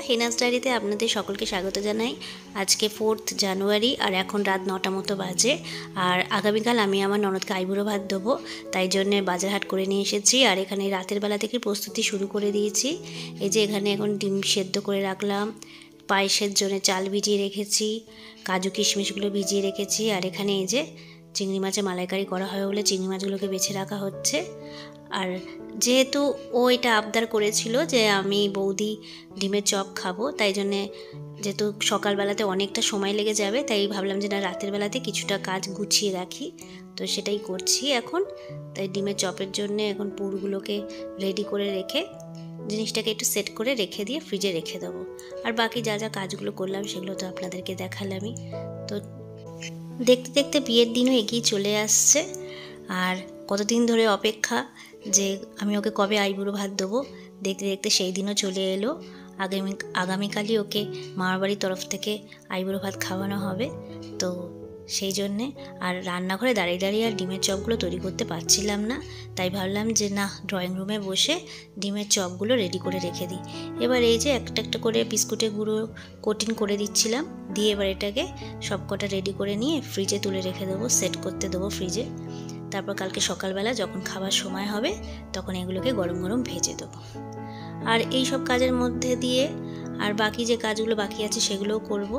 হেনাস ডায়েরিতে আপনাদের সকলকে স্বাগত জানাই। আজকে 4 জানুয়ারি আর এখন রাত 9টা মতো বাজে। আর আগামীকাল আমি আমার ননদকে আইবুড়ো ভাত দেবো, তাই জন্যে বাজার হাট করে নিয়ে এসেছি। আর এখানে রাতের বেলা থেকে প্রস্তুতি শুরু করে দিয়েছি। এই যে এখানে এখন ডিম সেদ্ধ করে রাখলাম, পায়েসের জন্য চাল ভিজিয়ে রেখেছি, কাজু কিশমিশগুলো ভিজিয়ে রেখেছি। আর এখানে এই যে চিংড়ি মাছের মালাইকারি করা হয় বলে চিংড়ি মাছগুলোকে বেছে রাখা হচ্ছে। আর যেহেতু ও এটা আবদার করেছিল যে আমি বৌদি ডিমের চপ খাবো, তাই জন্যে যেহেতু সকালবেলাতে অনেকটা সময় লেগে যাবে, তাই ভাবলাম যে না, রাতের বেলাতে কিছুটা কাজ গুছিয়ে রাখি। তো সেটাই করছি এখন। তাই ডিমের চপের জন্যে এখন পুরগুলোকে রেডি করে রেখে জিনিসটাকে একটু সেট করে রেখে দিয়ে ফ্রিজে রেখে দেবো। আর বাকি যা যা কাজগুলো করলাম সেগুলো তো আপনাদেরকে দেখালামই। তো দেখতে দেখতে বিয়ের দিনও এগিয়ে চলে আসছে। আর কতদিন ধরে অপেক্ষা যে আমি ওকে কবে আইবুড়ো ভাত দেবো, দেখতে দেখতে সেই দিনও চলে এলো। আগামীকালই ওকে মামার বাড়ির তরফ থেকে আইবুড়ো ভাত খাওয়ানো হবে। তো সেই জন্যে আর রান্নাঘরে দাঁড়িয়ে দাঁড়িয়ে আর ডিমের চপগুলো তৈরি করতে পারছিলাম না, তাই ভাবলাম যে না, ড্রয়িং রুমে বসে ডিমের চপগুলো রেডি করে রেখে দিই। এবার এই যে একটা একটা করে বিস্কুটের গুঁড়ো কোটিং করে দিচ্ছিলাম, দিয়ে এবার এটাকে সবকটা রেডি করে নিয়ে ফ্রিজে তুলে রেখে দেবো, সেট করতে দেবো ফ্রিজে। তারপর কালকে সকালবেলা যখন খাবার সময় হবে তখন এগুলোকে গরম গরম ভেজে দেবো। আর এই সব কাজের মধ্যে দিয়ে আর বাকি যে কাজগুলো বাকি আছে সেগুলোও করব।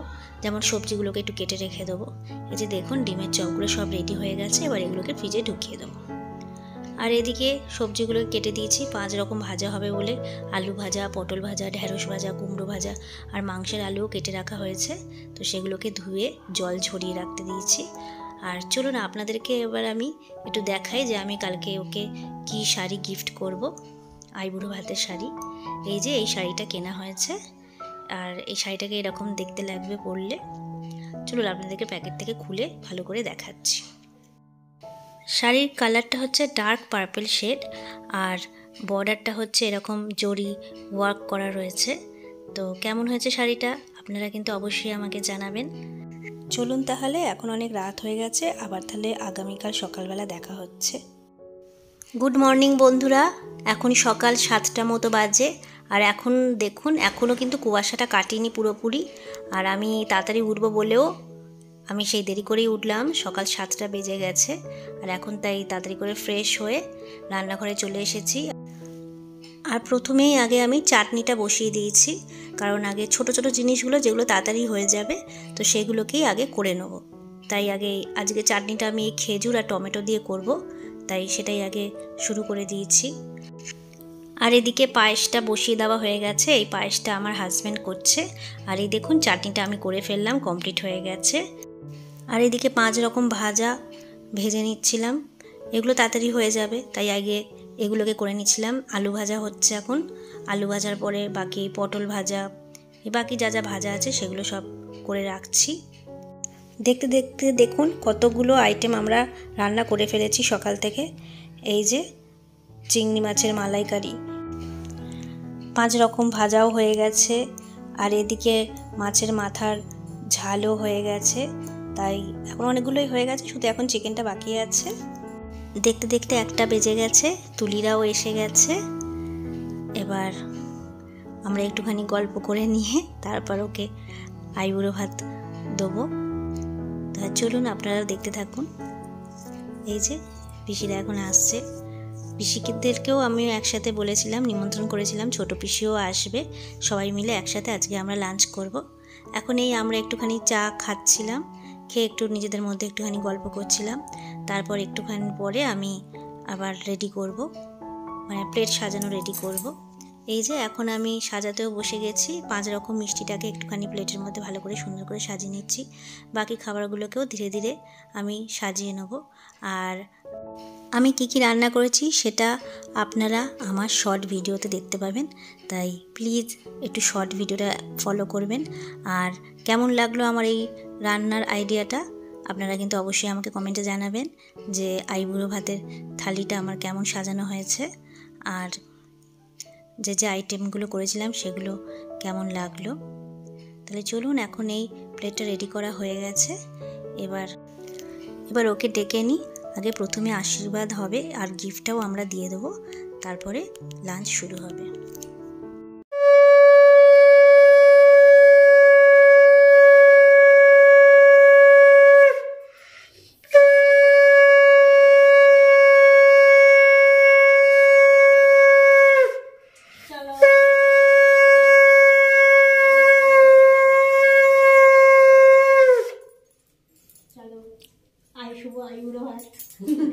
যেমন সবজিগুলোকে একটু কেটে রেখে দেবো। এই যে দেখুন ডিমের চপগুলো সব রেডি হয়ে গেছে, এবার এগুলোকে ফ্রিজে ঢুকিয়ে দেবো। আর এদিকে সবজিগুলো কেটে দিয়েছি 5 রকম ভাজা হবে বলে। আলু ভাজা, পটল ভাজা, ঢ্যাঁড়স ভাজা, কুমড়ো ভাজা আর মাংসের আলুও কেটে রাখা হয়েছে। তো সেগুলোকে ধুয়ে জল ঝরিয়ে রাখতে দিয়েছি। আর চলুন আপনাদেরকে এবার আমি একটু দেখাই যে আমি কালকে ওকে কি শাড়ি গিফট করব। আইবুড়ো ভাতের শাড়ি। এই যে এই শাড়িটা কেনা হয়েছে, আর এই শাড়িটাকে এরকম দেখতে লাগবে পরলে। চলুন আপনাদেরকে প্যাকেট থেকে খুলে ভালো করে দেখাচ্ছি। শাড়ির কালারটা হচ্ছে ডার্ক পার্পল শেড, আর বর্ডারটা হচ্ছে এরকম জরি ওয়ার্ক করা রয়েছে। তো কেমন হয়েছে শাড়িটা আপনারা কিন্তু অবশ্যই আমাকে জানাবেন। চলুন তাহলে, এখন অনেক রাত হয়ে গেছে, আবার তাহলে আগামীকাল সকালবেলা দেখা হচ্ছে। গুড মর্নিং বন্ধুরা, এখন সকাল 7টা মতো বাজে। আর এখন দেখুন এখনও কিন্তু কুয়াশাটা কাটেনি পুরোপুরি। আর আমি তাড়াতাড়ি উঠবো বলেও আমি সেই দেরি করেই উঠলাম, সকাল 7টা বেজে গেছে। আর এখন তাই তাড়াতাড়ি করে ফ্রেশ হয়ে রান্নাঘরে চলে এসেছি। আর প্রথমেই আগে আমি চাটনিটা বসিয়ে দিয়েছি, কারণ আগে ছোট ছোট জিনিসগুলো যেগুলো তাড়াতাড়ি হয়ে যাবে তো সেগুলোকেই আগে করে নেব। তাই আগে আজকে চাটনিটা আমি খেজুর আর টমেটো দিয়ে করব, তাই সেটাই আগে শুরু করে দিয়েছি। আর এদিকে পায়েসটা বসিয়ে দেওয়া হয়ে গেছে, এই পায়েসটা আমার হাজব্যান্ড করছে। আর এই দেখুন চাটনিটা আমি করে ফেললাম, কমপ্লিট হয়ে গেছে। আর এদিকে 5 রকম ভাজা ভেজে নিচ্ছিলাম, এগুলো তাড়াতাড়ি হয়ে যাবে তাই আগে এগুলোকে করে নিচ্ছিলাম। আলু ভাজা হচ্ছে এখন, আলু ভাজার পরে বাকি পটল ভাজা, বাকি যা যা ভাজা আছে সেগুলো সব করে রাখছি। দেখতে দেখতে দেখুন কতগুলো আইটেম আমরা রান্না করে ফেলেছি সকাল থেকে। এই যে চিংড়ি মাছের মালাইকারি, 5 রকম ভাজাও হয়ে গেছে। আর এদিকে মাছের মাথার ঝালও হয়ে গেছে। তাই এখন অনেকগুলোই হয়ে গেছে, শুধু এখন চিকেনটা বাকি আছে। দেখতে দেখতে 1টা বেজে গেছে, তুলিরাও এসে গেছে। এবার আমরা একটুখানি গল্প করে নিয়ে তারপর ওকে আইবুড়ো ভাত দেবো। তা চলুন আপনারাও দেখতে থাকুন। এই যে পিসিরা এখন আসছে, পিসিদেরকেও আমি একসাথে বলেছিলাম, নিমন্ত্রণ করেছিলাম, ছোট পিসিও আসবে, সবাই মিলে একসাথে আজকে আমরা লাঞ্চ করব। এখন এই আমরা একটুখানি চা খাচ্ছিলাম, খেয়ে একটু নিজেদের মধ্যে একটুখানি গল্প করছিলাম। তারপর একটুখানি পরে আমি আবার রেডি করব, মানে প্লেট সাজানো রেডি করব। এই যে এখন আমি সাজাতেও বসে গেছি। 5 রকম মিষ্টিটাকে একটুখানি প্লেটের মধ্যে ভালো করে সুন্দর করে সাজিয়ে নিচ্ছি। বাকি খাবারগুলোকেও ধীরে ধীরে আমি সাজিয়ে নেব। আর আমি কি কি রান্না করেছি সেটা আপনারা আমার শর্ট ভিডিওতে দেখতে পাবেন, তাই প্লিজ একটু শর্ট ভিডিওটা ফলো করবেন। আর কেমন লাগলো আমার এই রান্নার আইডিয়াটা আপনারা কিন্তু অবশ্যই আমাকে কমেন্টে জানাবেন যে আইবুড়ো ভাতের থালিটা আমার কেমন সাজানো হয়েছে, আর যে যে আইটেমগুলো করেছিলাম সেগুলো কেমন লাগলো। তাহলে চলুন, এখন এই প্লেটটা রেডি করা হয়ে গেছে। এবার ওকে ডেকে নিই। আগে প্রথমে আশীর্বাদ হবে আর গিফটটাও আমরা দিয়ে দেবো, তারপরে লাঞ্চ শুরু হবে।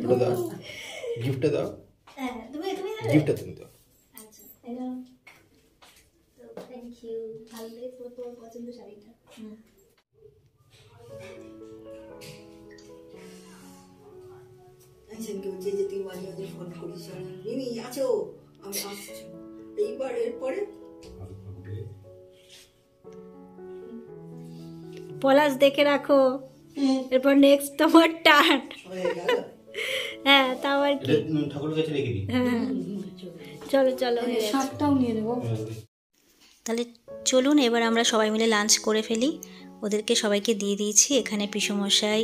এটা দাও, গিফটটা দাও। হ্যাঁ তুমি গিফটটা তুমি দাও। আচ্ছা হ্যালো, তো থ্যাংক ইউ। ভালো লেগেছে তোর পছন্দের শাড়িটা? আইসেনকে বলছে যে তুই মাঝে মাঝে ফোন করিস, রিমি আছো, আমি আসছি। এইবার এরপরে পলাশ দেখে রাখো, এরপর নেক্সট তোমার টার্ন। হয়ে গেল। হ্যাঁ তাও আর কি। ঠাকুরের কাছে রেখে দিই। হ্যাঁ চলো চলো, শার্টটাও নিয়ে নেবো। তাহলে চলুন এবার আমরা সবাই মিলে লাঞ্চ করে ফেলি। ওদেরকে সবাইকে দিয়ে দিয়েছি, এখানে পিসমশাই,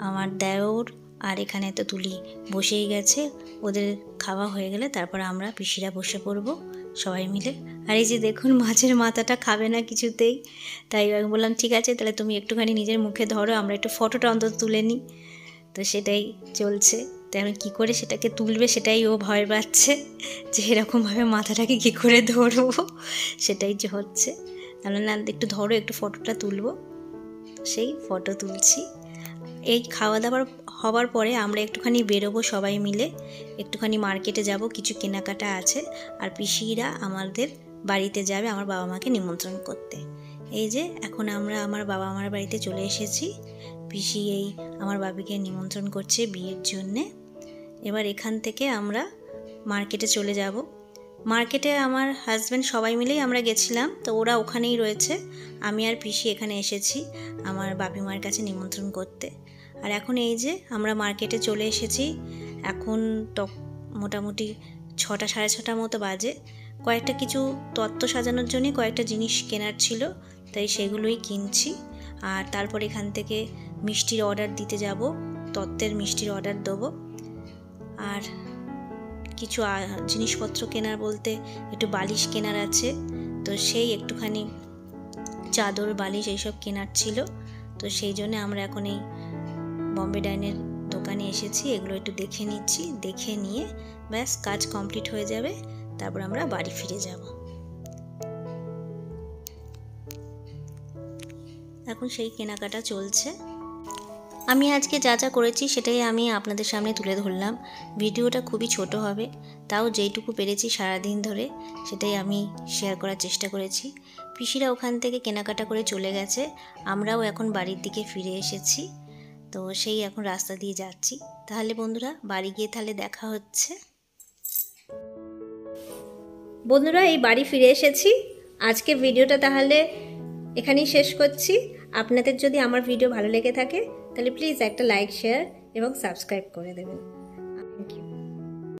আমার দেওর, আর এখানে তো তুলি বসেই গেছে। ওদের খাওয়া হয়ে গেলে তারপর আমরা পিসিরা বসে পড়বো সবাই মিলে। আর এই যে দেখুন মাছের মাথাটা খাবে না কিছুতেই, তাই আমি বললাম ঠিক আছে তাহলে তুমি একটুখানি নিজের মুখে ধরো, আমরা একটু ফটোটা অন্তত তুলে নিই। তো সেটাই চলছে। তো এখন কী করে সেটাকে তুলবে সেটাই ও ভয় পাচ্ছে, যে এরকমভাবে মাথাটাকে কী করে ধরবো, সেটাই যে হচ্ছে। তাহলে না একটু ধরো, একটু ফটোটা তুলবো। সেই ফটো তুলছি। এই খাওয়া দাওয়ার হবার পরে আমরা একটুখানি বেরোবো সবাই মিলে, একটুখানি মার্কেটে যাব, কিছু কেনাকাটা আছে। আর পিসিরা আমাদের বাড়িতে যাবে আমার বাবা মাকে নিমন্ত্রণ করতে। এই যে এখন আমরা আমার বাবা মার বাড়িতে চলে এসেছি। পিসি এই আমার বাবিকে নিমন্ত্রণ করছে বিয়ের জন্যে। এবার এখান থেকে আমরা মার্কেটে চলে যাব। মার্কেটে আমার হাজব্যান্ড সবাই মিলেই আমরা গেছিলাম, তো ওরা ওখানেই রয়েছে। আমি আর পিসি এখানে এসেছি আমার বাপি মার কাছে নিমন্ত্রণ করতে। আর এখন এই যে আমরা মার্কেটে চলে এসেছি। এখন তো মোটামুটি 6টা সাড়ে 6টার মতো বাজে। কয়েকটা কিছু তত্ত্ব সাজানোর জন্য কয়েকটা জিনিস কেনার ছিল, তাই সেগুলোই কিনছি। আর তারপর এখান থেকে মিষ্টির অর্ডার দিতে যাব, তত্ত্বের মিষ্টির অর্ডার দেবো। আর কিছু জিনিসপত্র কেনার বলতে একটু বালিশ কেনার আছে, তো সেই একটুখানি চাদর বালিশ এইসব কেনার ছিল। তো সেই জন্য আমরা এখন এই বম্বে ডাইনের দোকানে এসেছি, এগুলো একটু দেখে নিচ্ছি। দেখে নিয়ে ব্যাস কাজ কমপ্লিট হয়ে যাবে, তারপর আমরা বাড়ি ফিরে যাব। এখন সেই কেনাকাটা চলছে। আমি আজকে যা যা করেছি সেটাই আমি আপনাদের সামনে তুলে ধরলাম। ভিডিওটা খুবই ছোট হবে, তাও যেইটুকু পেরেছি সারাদিন ধরে সেটাই আমি শেয়ার করার চেষ্টা করেছি। পিসিরা ওখান থেকে কেনাকাটা করে চলে গেছে, আমরাও এখন বাড়ির দিকে ফিরে এসেছি। তো সেই এখন রাস্তা দিয়ে যাচ্ছি। তাহলে বন্ধুরা বাড়ি গিয়ে তাহলে দেখা হচ্ছে। বন্ধুরা এই বাড়ি ফিরে এসেছি। আজকে ভিডিওটা তাহলে এখানেই শেষ করছি। আপনাদের যদি আমার ভিডিও ভালো লেগে থাকে তাহলে প্লিজ একটা লাইক, শেয়ার এবং সাবস্ক্রাইব করে দেবেন।